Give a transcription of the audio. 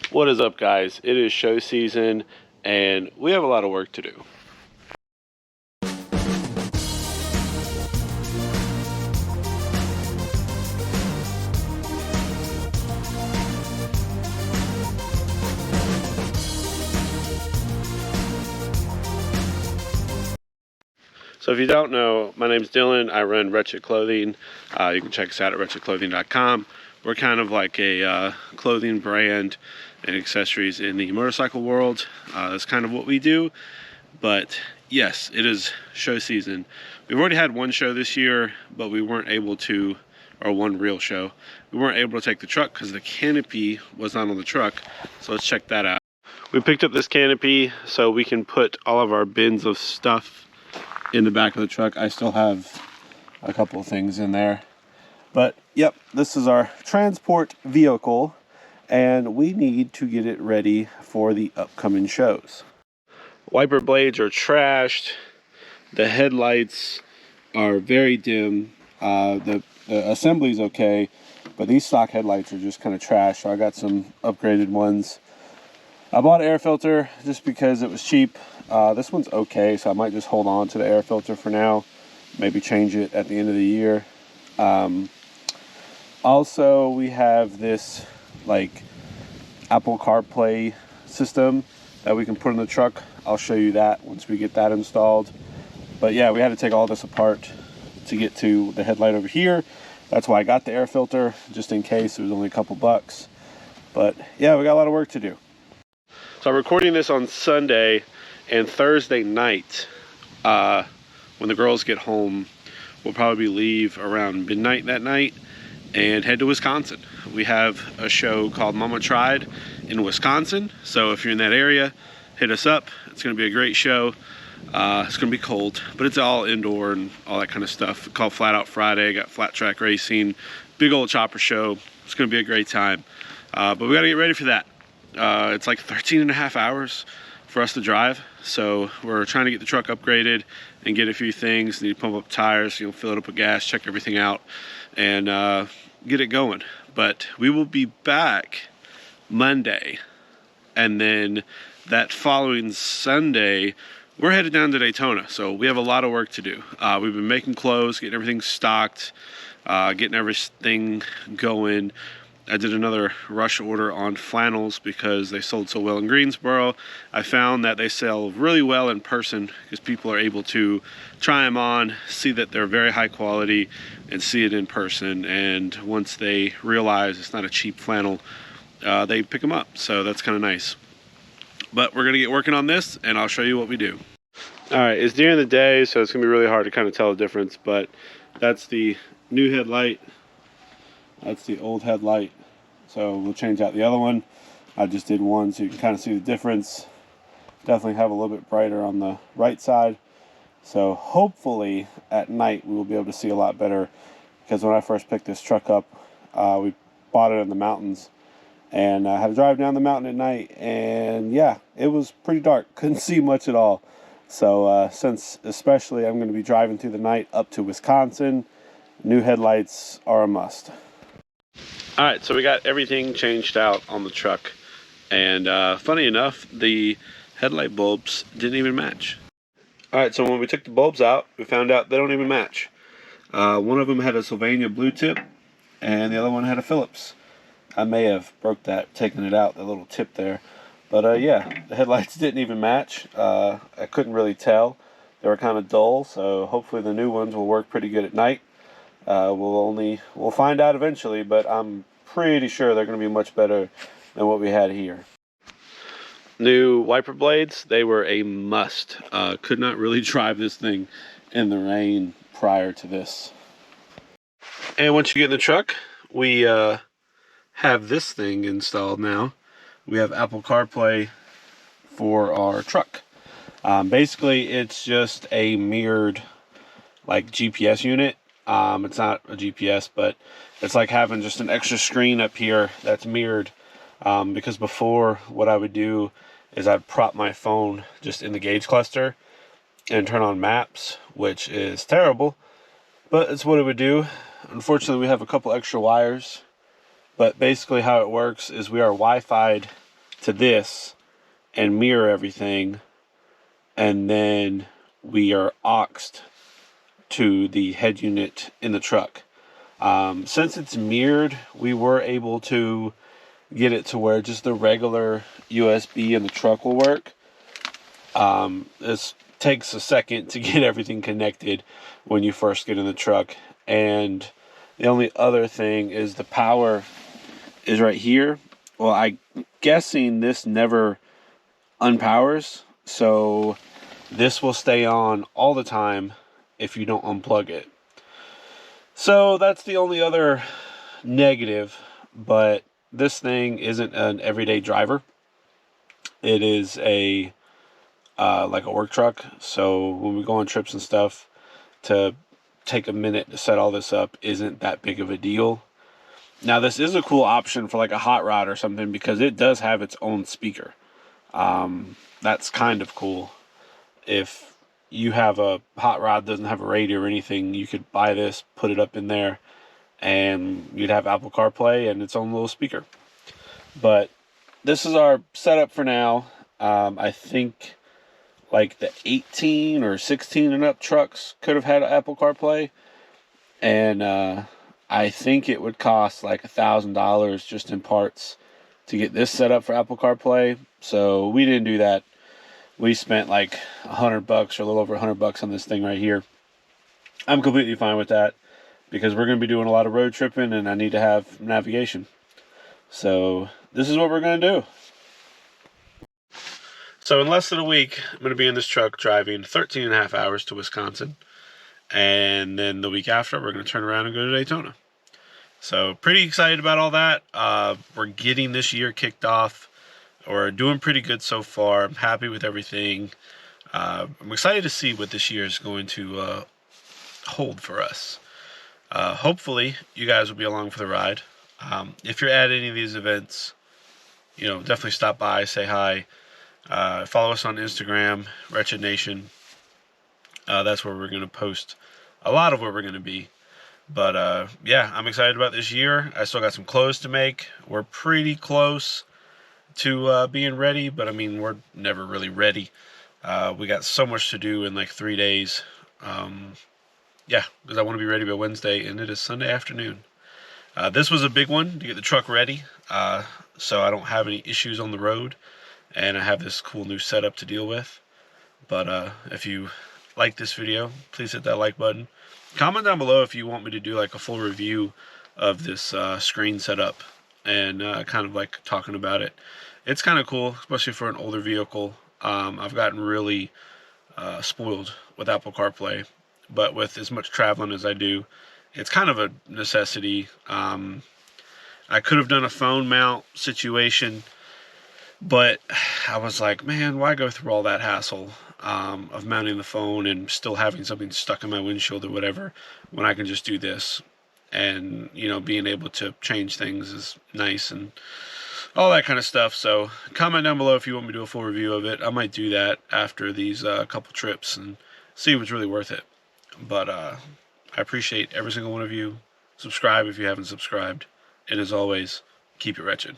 What is up, guys? It is show season and we have a lot of work to do. So if you don't know, my name's Dylan. I run Wretched Clothing. You can check us out at wretchedclothing.com. We're kind of like a clothing brand and accessories in the motorcycle world. That's kind of what we do. But yes, it is show season. We've already had one show this year, but we weren't able to, or one real show. We weren't able to take the truck because the canopy was not on the truck. So let's check that out. We picked up this canopy so we can put all of our bins of stuff in the back of the truck. I still have a couple of things in there, but yep, this is our transport vehicle and we need to get it ready for the upcoming shows. Wiper blades are trashed. The headlights are very dim. The assembly's okay, but these stock headlights are just kind of trash. So I got some upgraded ones. I bought an air filter just because it was cheap. This one's okay, so I might just hold on to the air filter for now. Maybe change it at the end of the year. Also, we have this like Apple CarPlay system that we can put in the truck. I'll show you that once we get that installed. But yeah, we had to take all this apart to get to the headlight over here. That's why I got the air filter, just in case. It was only a couple bucks. But yeah, we got a lot of work to do. So I'm recording this on Sunday, and Thursday night, when the girls get home, we'll probably leave around midnight that night and head to Wisconsin. We have a show called Mama Tried in Wisconsin, so if you're in that area, hit us up. It's going to be a great show. It's going to be cold, but it's all indoor and all that kind of stuff. Called Flat Out Friday. Got flat track racing, big old chopper show. It's going to be a great time, but we got to get ready for that. It's like 13 and a half hours for us to drive, so we're trying to get the truck upgraded and get a few things. Need to pump up tires, fill it up with gas, check everything out, and get it going. But we will be back Monday, and then that following Sunday we're headed down to Daytona. So we have a lot of work to do. We've been making clothes, getting everything stocked, getting everything going. I did another rush order on flannels because they sold so well in Greensboro. I found that they sell really well in person because people are able to try them on, see that they're very high quality, and see it in person. And once they realize it's not a cheap flannel, they pick them up. So that's kind of nice. But we're going to get working on this, and I'll show you what we do. All right, it's during the day, so it's going to be really hard to kind of tell the difference. But that's the new headlight. That's the old headlight. So we'll change out the other one. I just did one so you can kind of see the difference. Definitely have a little bit brighter on the right side. So hopefully at night we will be able to see a lot better, because when I first picked this truck up, we bought it in the mountains and I had to drive down the mountain at night, and yeah, it was pretty dark. Couldn't see much at all. So since especially I'm going to be driving through the night up to Wisconsin, new headlights are a must. All right, so we got everything changed out on the truck, and funny enough, the headlight bulbs didn't even match. All right, so when we took the bulbs out, we found out they don't even match. One of them had a Sylvania blue tip, and the other one had a Phillips. I may have broke that, taking it out, the little tip there. But yeah, the headlights didn't even match. I couldn't really tell. They were kind of dull, so hopefully the new ones will work pretty good at night. We'll find out eventually, but I'm pretty sure they're going to be much better than what we had here. New wiper blades, they were a must. Could not really drive this thing in the rain prior to this. And once you get in the truck, we have this thing installed now. We have Apple CarPlay for our truck. Basically, it's just a mirrored like GPS unit. It's not a GPS, but it's like having just an extra screen up here that's mirrored. Because before, what I would do is I'd prop my phone just in the gauge cluster and turn on maps, which is terrible, but it's what it would do. Unfortunately, we have a couple extra wires, but basically how it works is we are Wi-Fi'd to this and mirror everything, and then we are auxed to the head unit in the truck. Since it's mirrored, we were able to get it to where just the regular USB in the truck will work. This takes a second to get everything connected when you first get in the truck. And the only other thing is the power is right here. Well, I'm guessing this never unpowers, so this will stay on all the time if you don't unplug it. So that's the only other negative, but this thing isn't an everyday driver. It is a like a work truck. So when we go on trips and stuff, to take a minute to set all this up isn't that big of a deal. Now this is a cool option for like a hot rod or something, because it does have its own speaker. That's kind of cool. If you have a hot rod that doesn't have a radio or anything, you could buy this, put it up in there, and you'd have Apple CarPlay and its own little speaker. But this is our setup for now. I think like the 18 or 16 and up trucks could have had Apple CarPlay, and I think it would cost like $1,000 just in parts to get this set up for Apple CarPlay. So we didn't do that. We spent like $100 or a little over $100 on this thing right here. I'm completely fine with that, because we're going to be doing a lot of road tripping and I need to have navigation. So this is what we're going to do. So in less than a week, I'm going to be in this truck driving 13 and a half hours to Wisconsin. And then the week after, we're going to turn around and go to Daytona. So pretty excited about all that. We're getting this year kicked off. We're doing pretty good so far. I'm happy with everything. I'm excited to see what this year is going to hold for us. Hopefully, you guys will be along for the ride. If you're at any of these events, definitely stop by, say hi. Follow us on Instagram, Wretched Nation. That's where we're going to post a lot of where we're going to be. But yeah, I'm excited about this year. I still got some clothes to make. We're pretty close to being ready, but I mean, we're never really ready. We got so much to do in like 3 days. Yeah, because I want to be ready by Wednesday, and it is Sunday afternoon. This was a big one to get the truck ready, so I don't have any issues on the road, and I have this cool new setup to deal with. But if you like this video, please hit that like button. Comment down below if you want me to do like a full review of this screen setup, and kind of like talking about it. It's kind of cool, especially for an older vehicle. I've gotten really spoiled with Apple CarPlay, but with as much traveling as I do, it's kind of a necessity. I could have done a phone mount situation, but I was like, man, why go through all that hassle of mounting the phone and still having something stuck in my windshield or whatever, when I can just do this? And, being able to change things is nice and all that kind of stuff. So comment down below if you want me to do a full review of it. I might do that after these couple trips and see if it's really worth it. But I appreciate every single one of you. Subscribe if you haven't subscribed. And as always, keep it wretched.